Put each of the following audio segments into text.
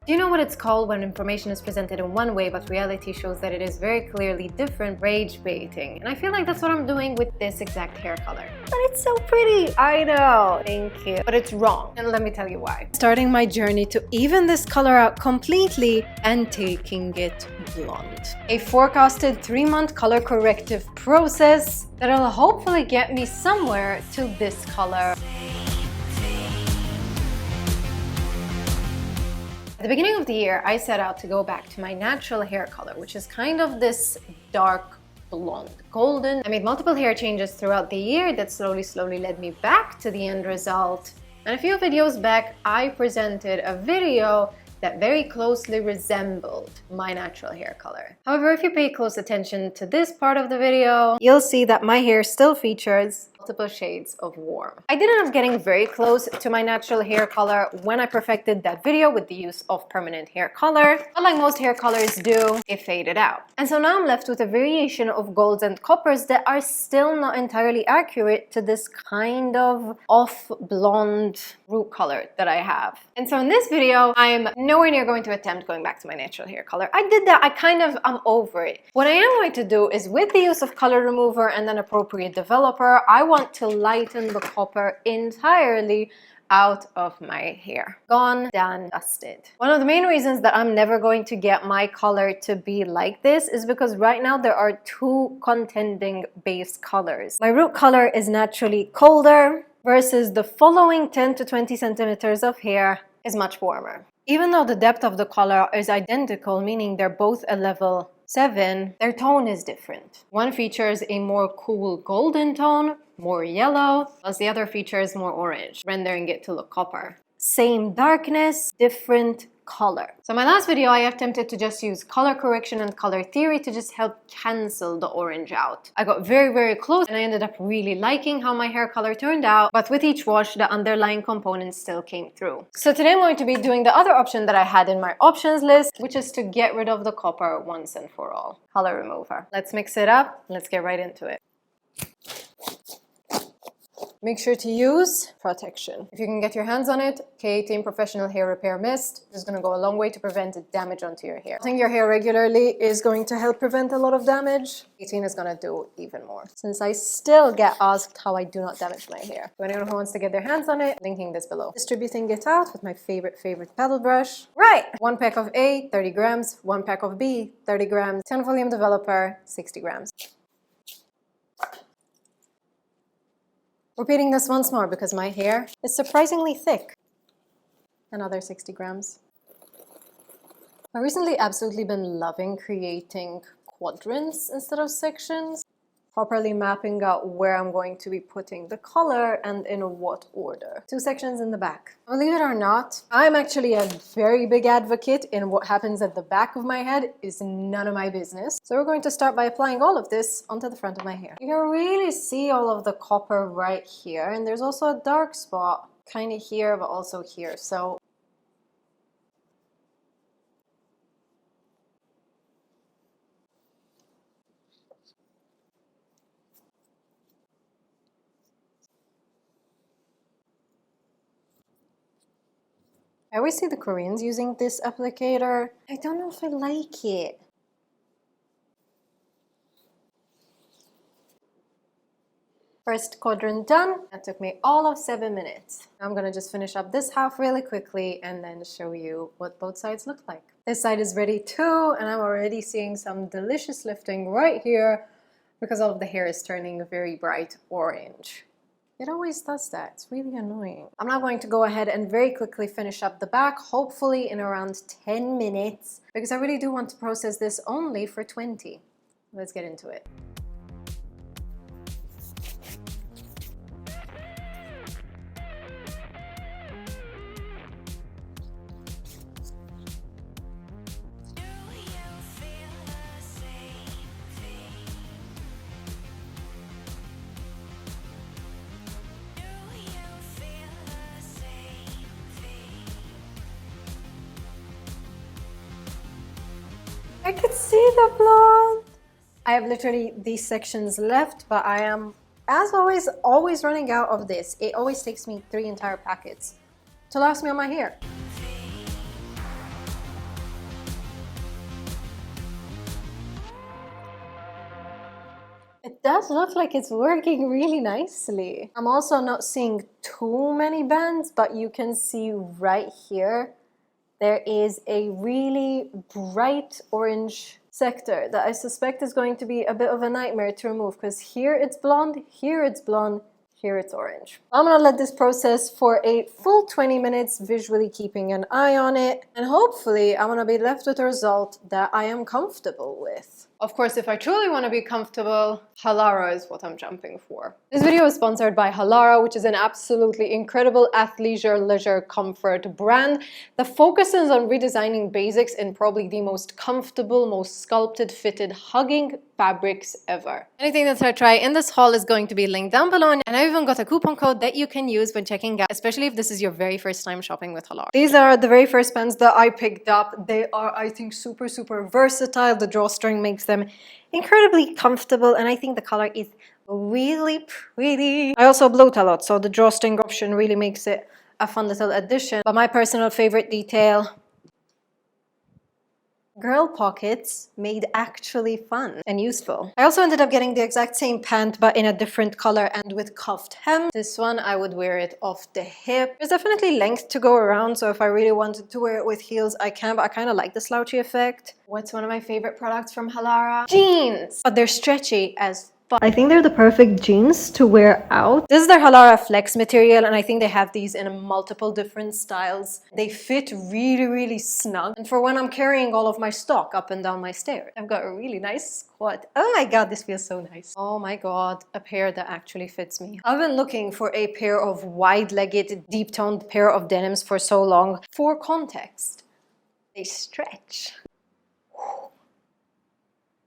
Do you know what it's called when information is presented in one way but reality shows that it is very clearly different? Rage baiting. And I feel like that's what I'm doing with this exact hair color. But it's so pretty. I know. Thank you. But it's wrong. And let me tell you why. Starting my journey to even this color out completely and taking it blonde. A forecasted 3-month color corrective process that'll hopefully get me somewhere to this color. At the beginning of the year, I set out to go back to my natural hair color, which is kind of this dark blonde, golden. I made multiple hair changes throughout the year that slowly led me back to the end result. And a few videos back, I presented a video that very closely resembled my natural hair color. However, if you pay close attention to this part of the video, you'll see that my hair still features multiple shades of warm. I did end up getting very close to my natural hair color when I perfected that video with the use of permanent hair color. But like most hair colors do, it faded out. And so now I'm left with a variation of golds and coppers that are still not entirely accurate to this kind of off blonde root color that I have. And so in this video, I'm nowhere near going to attempt going back to my natural hair color. I did that, I'm over it. What I am going to do is, with the use of color remover and an appropriate developer, I want to lighten the copper entirely out of my hair. Gone, done, dusted. One of the main reasons that I'm never going to get my color to be like this is because right now there are two contending base colors. My root color is naturally colder versus the following 10 to 20 centimeters of hair is much warmer. Even though the depth of the color is identical, meaning they're both a level 7, their tone is different. One features a more cool golden tone, more yellow, whilst the other features more orange, rendering it to look copper. Same darkness, different color. So in my last video, I attempted to just use color correction and color theory to just help cancel the orange out. I got very close and I ended up really liking how my hair color turned out, but with each wash, the underlying components still came through. So today I'm going to be doing the other option that I had in my options list, which is to get rid of the copper once and for all. Color remover. Let's mix it up. Let's get right into it. Make sure to use protection. If you can get your hands on it, K18 Professional Hair Repair Mist is going to go a long way to prevent damage onto your hair. Cleaning your hair regularly is going to help prevent a lot of damage. K18 is going to do even more. Since I still get asked how I do not damage my hair. To anyone who wants to get their hands on it, linking this below. Distributing it out with my favorite paddle brush. Right! 1 pack of A, 30 grams. 1 pack of B, 30 grams. 10 volume developer, 60 grams. Repeating this once more because my hair is surprisingly thick. Another 60 grams. I've recently absolutely been loving creating quadrants instead of sections. Properly mapping out where I'm going to be putting the color and in what order. 2 sections in the back. Believe it or not, I'm actually a very big advocate in what happens at the back of my head is none of my business. So we're going to start by applying all of this onto the front of my hair. You can really see all of the copper right here, and there's also a dark spot kind of here but also here. So I always see the Koreans using this applicator. I don't know if I like it. First quadrant done. That took me all of 7 minutes. I'm gonna just finish up this half really quickly and then show you what both sides look like. This side is ready too, and I'm already seeing some delicious lifting right here because all of the hair is turning very bright orange. It always does that. It's really annoying. I'm now going to go ahead and very quickly finish up the back, hopefully in around 10 minutes, because I really do want to process this only for 20. Let's get into it. I could see the blonde. I have literally these sections left, but I am, as always running out of this. It always takes me 3 entire packets to last me on my hair. It does look like it's working really nicely. I'm also not seeing too many bands, but you can see right here, there is a really bright orange sector that I suspect is going to be a bit of a nightmare to remove, because here it's blonde, here it's blonde, here it's orange. I'm gonna let this process for a full 20 minutes, visually keeping an eye on it, and hopefully I'm gonna be left with a result that I am comfortable with. Of course, if I truly want to be comfortable, Halara is what I'm jumping for. This video is sponsored by Halara, which is an absolutely incredible athleisure leisure comfort brand that focuses on redesigning basics in probably the most comfortable, most sculpted, fitted, hugging fabrics ever. Anything that I try in this haul is going to be linked down below, and I even got a coupon code that you can use when checking out, especially if this is your very first time shopping with Halara. These are the very first pants that I picked up. They are, I think, super versatile. The drawstring makes them incredibly comfortable, and I think the color is really pretty. I also bloat a lot, so the drawstring option really makes it a fun little addition. But my personal favorite detail, girl pockets made actually fun and useful. I also ended up getting the exact same pant but in a different color and with cuffed hem. This one I would wear it off the hip. There's definitely length to go around, so if I really wanted to wear it with heels I can, but I kind of like the slouchy effect. What's one of my favorite products from Halara? Jeans! But they're stretchy as fuck. I think they're the perfect jeans to wear out. This is their Halara Flex material, and I think they have these in multiple different styles. They fit really snug, and for when I'm carrying all of my stock up and down my stairs. I've got a really nice squat. Oh my god, this feels so nice. Oh my god, a pair that actually fits me. I've been looking for a pair of wide-legged, deep-toned pair of denims for so long. For context, they stretch.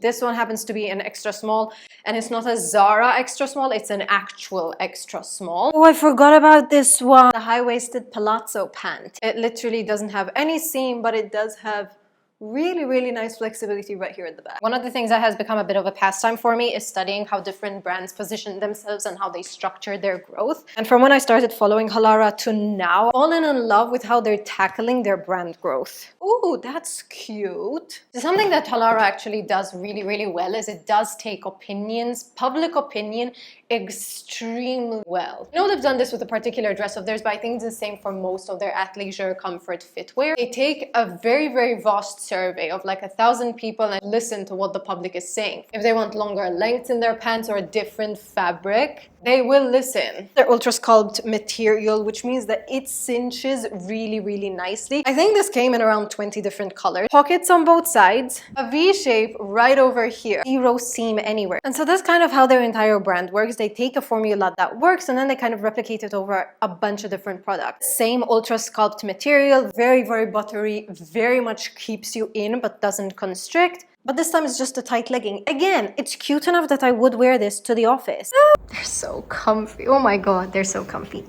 This one happens to be an extra small, and it's not a Zara extra small, it's an actual extra small. Oh, I forgot about this one. The high-waisted palazzo pant. It literally doesn't have any seam, but it does have really nice flexibility right here at the back. One of the things that has become a bit of a pastime for me is studying how different brands position themselves and how they structure their growth. And from when I started following Halara to now, I've fallen in love with how they're tackling their brand growth. Ooh, that's cute. So something that Halara actually does really well is it does take opinions, public opinion, extremely well. I know they've done this with a particular dress of theirs, but I think it's the same for most of their athleisure comfort fitwear. They take a very vast survey of like 1,000 people and listen to what the public is saying. If they want longer lengths in their pants or a different fabric, they will listen. They're ultra sculpt material, which means that it cinches really nicely. I think this came in around 20 different colors. Pockets on both sides, a V shape right over here, zero seam anywhere. And so that's kind of how their entire brand works. They take a formula that works and then they kind of replicate it over a bunch of different products. Same ultra sculpt material, very buttery, very much keeps you in but doesn't constrict. But this time it's just a tight legging. Again, it's cute enough that I would wear this to the office. They're so comfy. Oh my god, they're so comfy.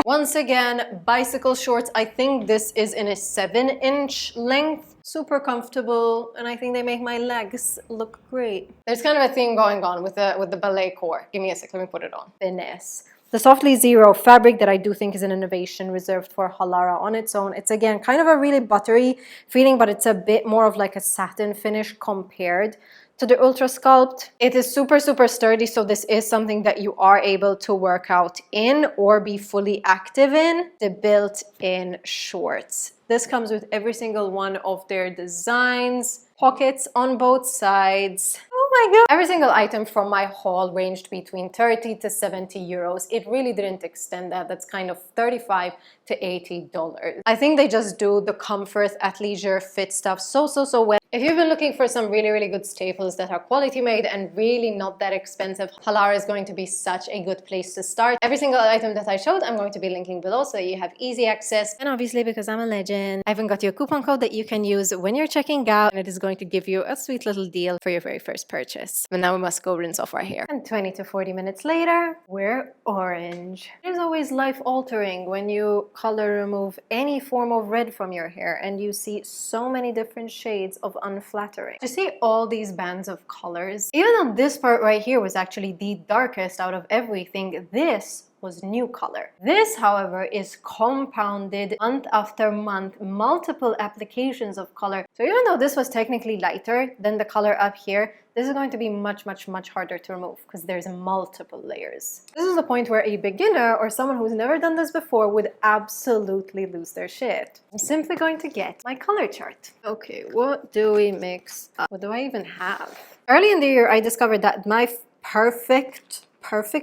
Once again, bicycle shorts. I think this is in a 7-inch length. Super comfortable, and I think they make my legs look great. There's kind of a thing going on with the ballet core. Give me a sec, let me put it on. Finesse. The Softly Zero fabric that I do think is an innovation reserved for Halara on its own. It's again kind of a really buttery feeling, but it's a bit more of like a satin finish compared to the Ultra Sculpt. It is super sturdy, so this is something that you are able to work out in or be fully active in. The built-in shorts. This comes with every single one of their designs. Pockets on both sides. Oh my god! Every single item from my haul ranged between 30 to 70 euros. It really didn't extend that. That's kind of $35 to $80. I think they just do the comfort, athleisure, fit stuff so well. If you've been looking for some really good staples that are quality made and really not that expensive, Halara is going to be such a good place to start. Every single item that I showed, I'm going to be linking below so that you have easy access. And obviously, because I'm a legend, I even got you a coupon code that you can use when you're checking out, and it is going to give you a sweet little deal for your very first purchase. But now we must go rinse off our hair. And 20 to 40 minutes later, we're orange. It is always life-altering when you color remove any form of red from your hair and you see so many different shades of unflattering. To see all these bands of colors, even though this part right here was actually the darkest out of everything, this was new color. This, however, is compounded month after month, multiple applications of color. So even though this was technically lighter than the color up here, this is going to be much harder to remove because there's multiple layers. This is the point where a beginner or someone who's never done this before would absolutely lose their shit. I'm simply going to get my color chart. Okay, what do we mix up? What do I even have? Early in the year, I discovered that my perfect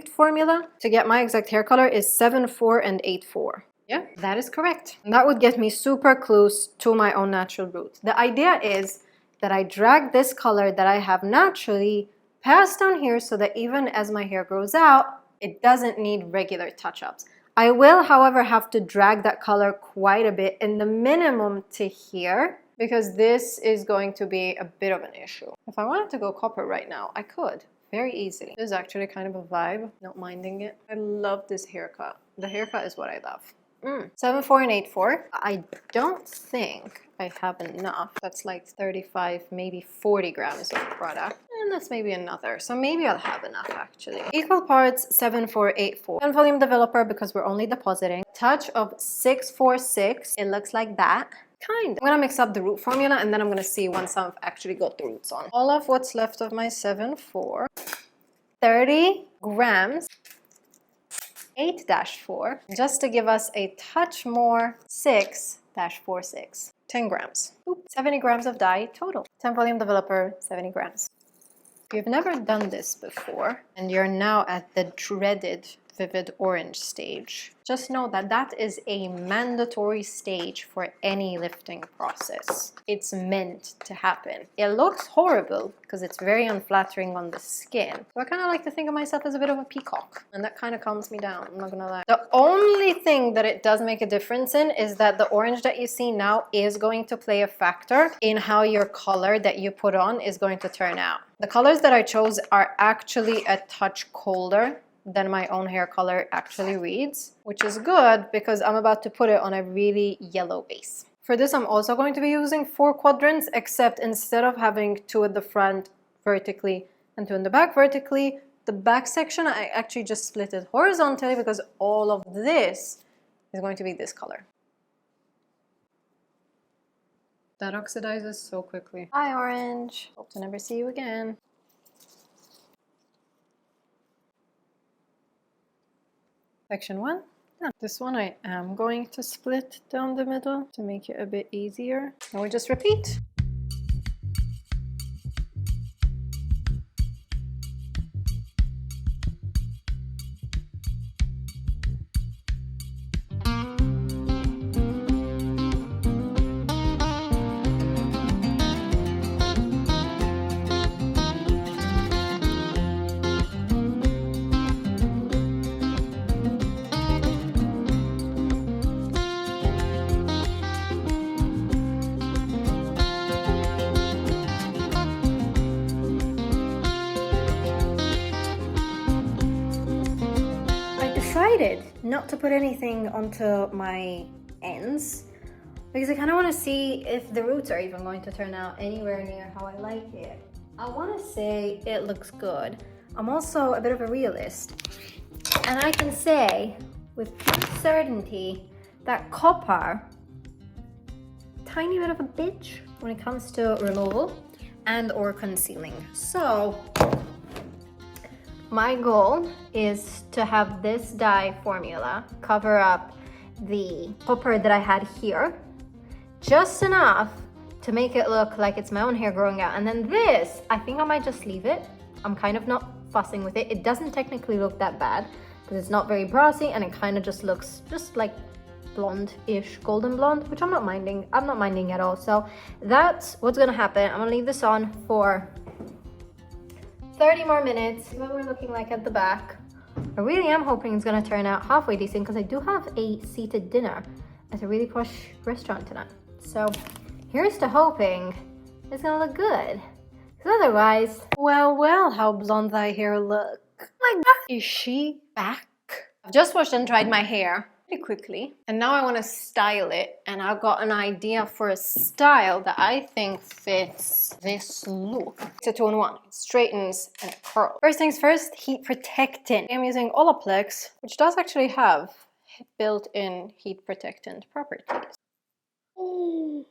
formula to get my exact hair color is 7-4 and 8-4. Yeah, that is correct. And that would get me super close to my own natural roots. The idea is that I drag this color that I have naturally passed down here so that even as my hair grows out, it doesn't need regular touch-ups. I will, however, have to drag that color quite a bit in the minimum to here because this is going to be a bit of an issue. If I wanted to go copper right now, I could. Very easily. This is actually kind of a vibe, not minding it. I love this haircut. The haircut is what I love. 7-4 and 8-4. I don't think I have enough. That's like 35, maybe 40 grams of product. And that's maybe another. So maybe I'll have enough actually. Equal parts 7-4, 8-4. And volume developer because we're only depositing. Touch of 6-4-6. It looks like that. Kind of. I'm gonna mix up the root formula and then I'm gonna see once I've actually got the roots on. All of what's left of my 7-4. 30 grams. 8-4, just to give us a touch more, 6-4-6, 10 grams. Oop, 70 grams of dye total. 10 volume developer, 70 grams. If you've never done this before and you're now at the dreaded vivid orange stage, just know that that is a mandatory stage for any lifting process. It's meant to happen. It looks horrible because it's very unflattering on the skin. So I kind of like to think of myself as a bit of a peacock, and that kind of calms me down, I'm not gonna lie. The only thing that it does make a difference in is that the orange that you see now is going to play a factor in how your color that you put on is going to turn out. The colors that I chose are actually a touch colder than my own hair color actually reads, which is good because I'm about to put it on a really yellow base. For this, I'm also going to be using 4 quadrants, except instead of having 2 at the front vertically and 2 in the back vertically, the back section, I actually just split it horizontally because all of this is going to be this color. That oxidizes so quickly. Bye, orange. Hope to never see you again. Section 1. Yeah. This one I am going to split down the middle to make it a bit easier. Now we just repeat. Not to put anything onto my ends because I kind of want to see if the roots are even going to turn out anywhere near how I like it. I want to say it looks good. I'm also a bit of a realist, and I can say with pure certainty that copper, tiny bit of a bitch when it comes to removal and or concealing. So my goal is to have this dye formula cover up the copper that I had here, just enough to make it look like it's my own hair growing out. And then this, I think I might just leave it. I'm kind of not fussing with it. It doesn't technically look that bad because it's not very brassy and it kind of just looks just like blonde-ish, golden blonde, which I'm not minding. I'm not minding at all. So that's what's gonna happen. I'm gonna leave this on for 30 more minutes, see what we're looking like at the back. I really am hoping it's gonna turn out halfway decent because I do have a seated dinner at a really posh restaurant tonight. So here's to hoping it's gonna look good. Because otherwise, well, how blonde thy hair look. Oh my God, is she back? I've just washed and dried my hair pretty quickly. And now I want to style it, and I've got an idea for a style that I think fits this look. It's a 2-in-1. It straightens and it curls. First things first, heat protectant. I'm using Olaplex, which does actually have built-in heat protectant properties. Oh.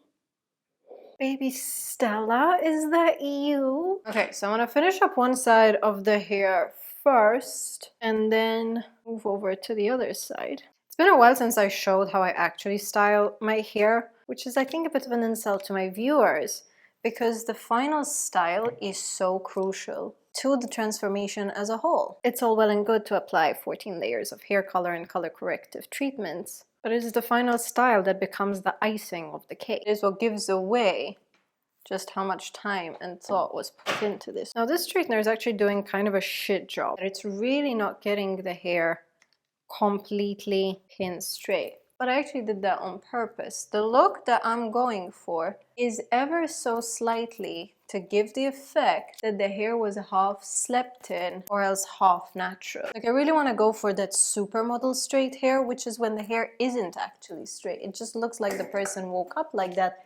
Baby Stella, is that you? Okay, so I'm gonna finish up one side of the hair first and then move over to the other side. It's been a while since I showed how I actually style my hair, which is I think a bit of an insult to my viewers because the final style is so crucial to the transformation as a whole. It's all well and good to apply 14 layers of hair color and color corrective treatments, but it is the final style that becomes the icing of the cake. It is what gives away just how much time and thought was put into this. Now this straightener is actually doing kind of a shit job. It's really not getting the hair completely pin straight. But I actually did that on purpose. The look that I'm going for is ever so slightly to give the effect that the hair was half slept in or else half natural. Like I really want to go for that supermodel straight hair, which is when the hair isn't actually straight. It just looks like the person woke up like that,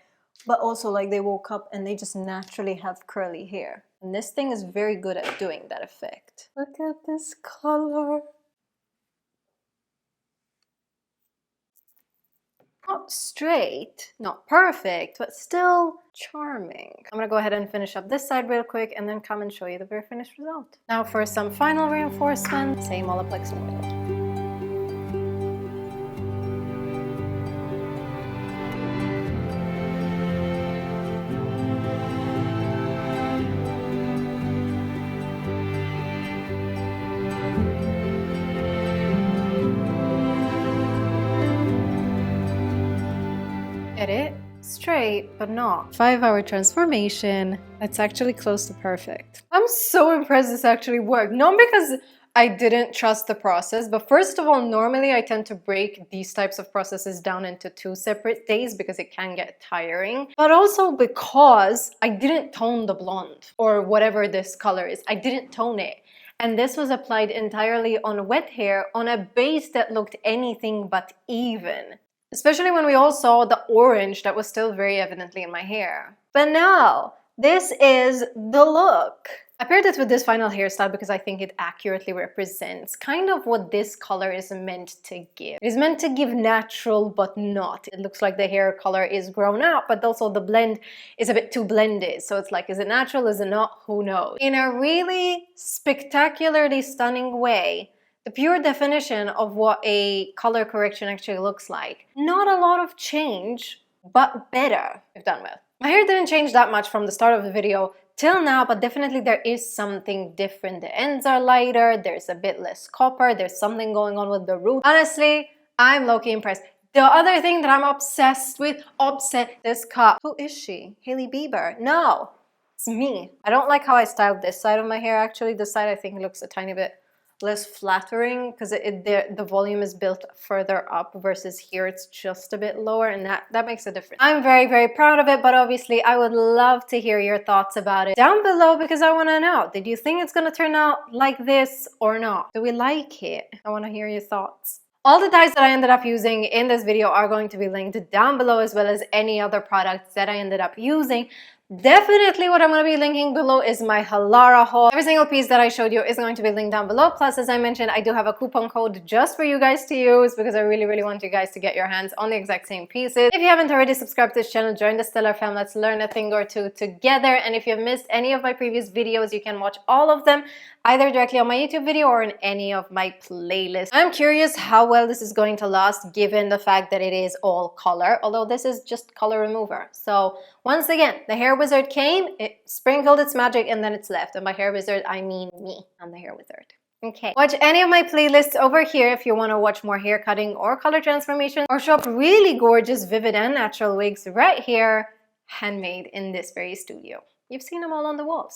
but also like they woke up and they just naturally have curly hair. And this thing is very good at doing that effect. Look at this color. Not straight, not perfect, but still charming. I'm gonna go ahead and finish up this side real quick and then come and show you the very finished result. Now for some final reinforcement, same Olaplex oil. Get it? Straight, but not. 5-hour transformation. That's actually close to perfect. I'm so impressed this actually worked. Not because I didn't trust the process, but first of all, normally I tend to break these types of processes down into 2 separate days because it can get tiring. But also because I didn't tone the blonde or whatever this color is. I didn't tone it. And this was applied entirely on wet hair on a base that looked anything but even. Especially when we all saw the orange that was still very evidently in my hair. But now, this is the look. I paired it with this final hairstyle because I think it accurately represents kind of what this color is meant to give. It is meant to give natural, but not. It looks like the hair color is grown out, but also the blend is a bit too blended. So it's like, is it natural, is it not? Who knows? In a really spectacularly stunning way, the pure definition of what a color correction actually looks like. Not a lot of change, but better if done well. My hair didn't change that much from the start of the video till now, but definitely there is something different. The ends are lighter, there's a bit less copper, there's something going on with the root. Honestly, I'm low-key impressed. The other thing that I'm obsessed with, this cup. Who is she? Hailey Bieber? No, it's me. I don't like how I styled this side of my hair actually. This side I think looks a tiny bit less flattering because the volume is built further up versus here it's just a bit lower, and that makes a difference. I'm very, very proud of it, but obviously I would love to hear your thoughts about it down below because I want to know, did you think it's going to turn out like this or not? Do we like it? I want to hear your thoughts. All the dyes that I ended up using in this video are going to be linked down below, as well as any other products that I ended up using. Definitely what I'm going to be linking below is my Halara haul. Every single piece that I showed you is going to be linked down below. Plus, as I mentioned, I do have a coupon code just for you guys to use because I really, really want you guys to get your hands on the exact same pieces. If you haven't already subscribed to this channel, join the Stellar fam. Let's learn a thing or two together. And if you've missed any of my previous videos, you can watch all of them either directly on my YouTube video or in any of my playlists. I'm curious how well this is going to last given the fact that it is all color, although this is just color remover. So once again, the hair wizard came, it sprinkled its magic, and then it's left. And by hair wizard, I mean me. I'm the hair wizard. Okay. Watch any of my playlists over here if you want to watch more hair cutting or color transformation, or shop really gorgeous, vivid, and natural wigs right here, handmade in this very studio. You've seen them all on the walls.